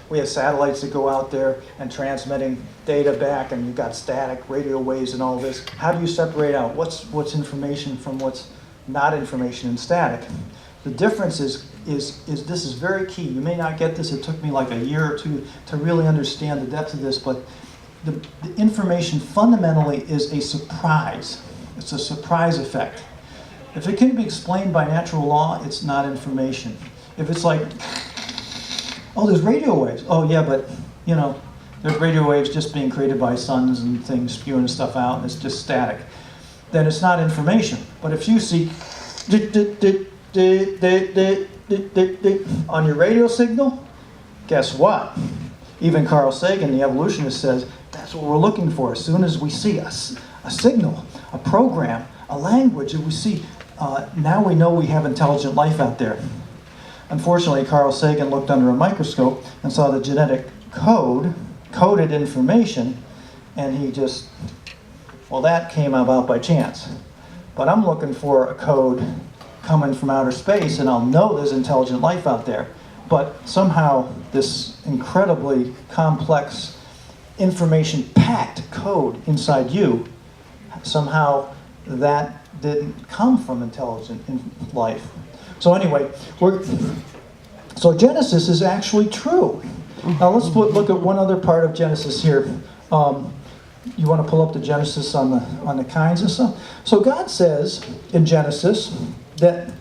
we have satellites that go out there and transmitting data back, and you've got static radio waves and all this. How do you separate out what's information from what's not information in static? The difference is this is very key. You may not get this. It took me like a year or two to really understand the depth of this, but the information fundamentally is a surprise. It's a surprise effect. If it can be explained by natural law, it's not information. If it's like, oh, there's radio waves. Oh, yeah, but, you know, there's radio waves just being created by suns and things spewing stuff out, and it's just static. Then it's not information. But if you see on your radio signal, guess what? Even Carl Sagan, the evolutionist, says that's what we're looking for. As soon as we see a signal, a program, a language, and we see, now we know we have intelligent life out there. Unfortunately, Carl Sagan looked under a microscope and saw the genetic coded information, and he just, well, that came about by chance. But I'm looking for a code coming from outer space, and I'll know there's intelligent life out there. But somehow this incredibly complex information-packed code inside you, somehow that didn't come from intelligent life. So anyway, so Genesis is actually true. Now let's look at one other part of Genesis here. You want to pull up the Genesis on the kinds and stuff? So God says in Genesis that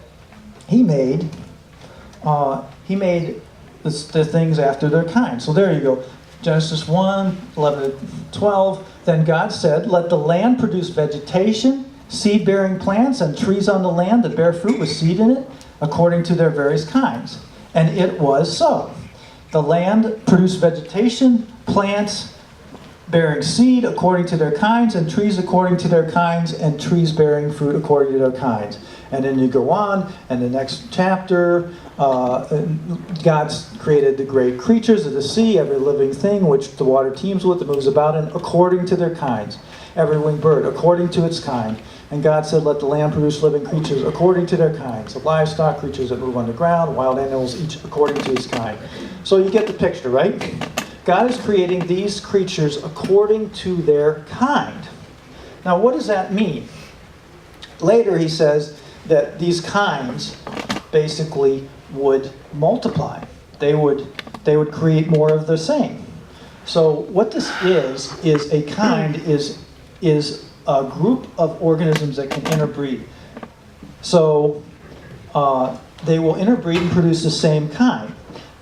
He made the things after their kind. So there you go. Genesis 1, 11 to 12. Then God said, "Let the land produce vegetation, seed-bearing plants, and trees on the land that bear fruit with seed in it, according to their various kinds." And it was so. The land produced vegetation, plants bearing seed according to their kinds, and trees according to their kinds, and trees bearing fruit according to their kinds. And then you go on, and the next chapter, God's created the great creatures of the sea, every living thing which the water teems with, that moves about in, according to their kinds. Every winged bird, according to its kind. And God said, "Let the land produce living creatures according to their kinds, the livestock, creatures that move on the ground, wild animals, each according to its kind." So you get the picture, right? God is creating these creatures according to their kind. Now, what does that mean? Later, he says that these kinds basically would multiply. They would create more of the same. So what this is a kind is a group of organisms that can interbreed. So they will interbreed and produce the same kind.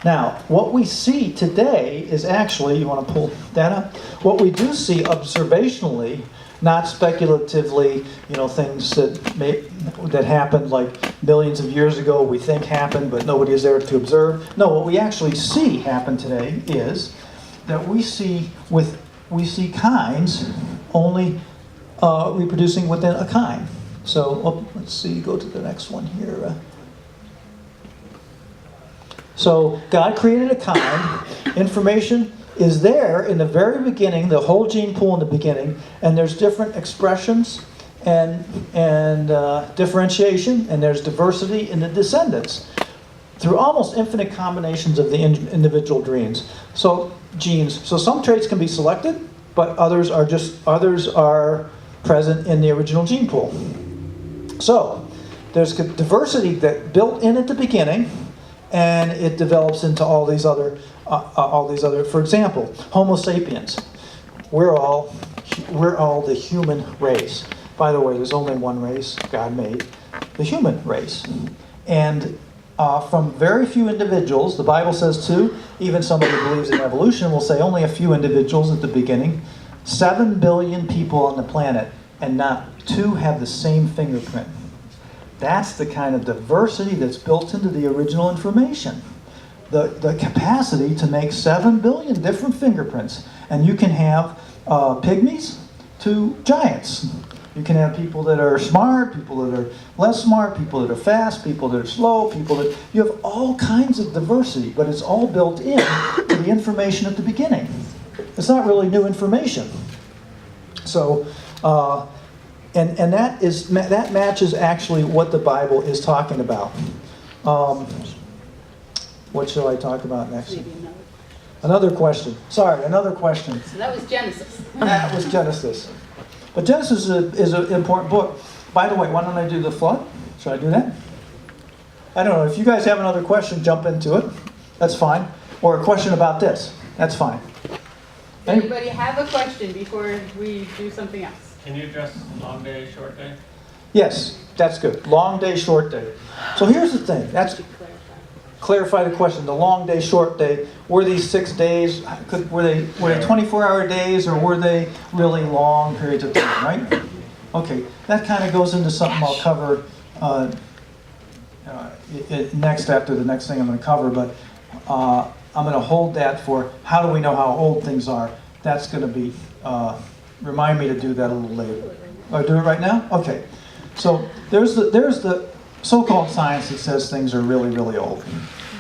Now, what we see today is actually, you want to pull that up? What we do see observationally, not speculatively, things that happened like millions of years ago we think happened, but nobody is there to observe. No, what we actually see happen today is that we see kinds only reproducing within a kind. So let's see, go to the next one here. So God created a kind. Information is there in the very beginning, the whole gene pool in the beginning, and there's different expressions and differentiation, and there's diversity in the descendants through almost infinite combinations of the individual genes. So some traits can be selected, but others are present in the original gene pool. So there's diversity that built in at the beginning, and it develops into all these other. For example, Homo sapiens. We're all the human race. By the way, there's only one race God made, the human race, and from very few individuals. The Bible says two. Even somebody who believes in evolution will say only a few individuals at the beginning. 7 billion people on the planet, and not 2 have the same fingerprint. That's the kind of diversity that's built into the original information. The capacity to make 7 billion different fingerprints. And you can have pygmies to giants. You can have people that are smart, people that are less smart, people that are fast, people that are slow, you have all kinds of diversity, but it's all built in to the information at the beginning. It's not really new information. So, and that matches actually what the Bible is talking about. What shall I talk about next? Another question. Sorry, another question. So that was Genesis. That was Genesis. But Genesis is an important book. By the way, why don't I do the flood? Should I do that? I don't know. If you guys have another question, jump into it. That's fine. Or a question about this. That's fine. Anybody have a question before we do something else? Can you address long day, short day? Yes, that's good. Long day, short day. So here's the thing. That's clarify the question. The long day, short day. Were these 6 days? Were they 24-hour days, or were they really long periods of time? Right? Okay. That kind of goes into something I'll cover next after the next thing I'm going to cover. But I'm going to hold that for how do we know how old things are. That's going to be remind me to do that a little later. Or do it right now? Okay. So there's the so-called science that says things are really, really old.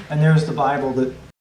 And there's the Bible that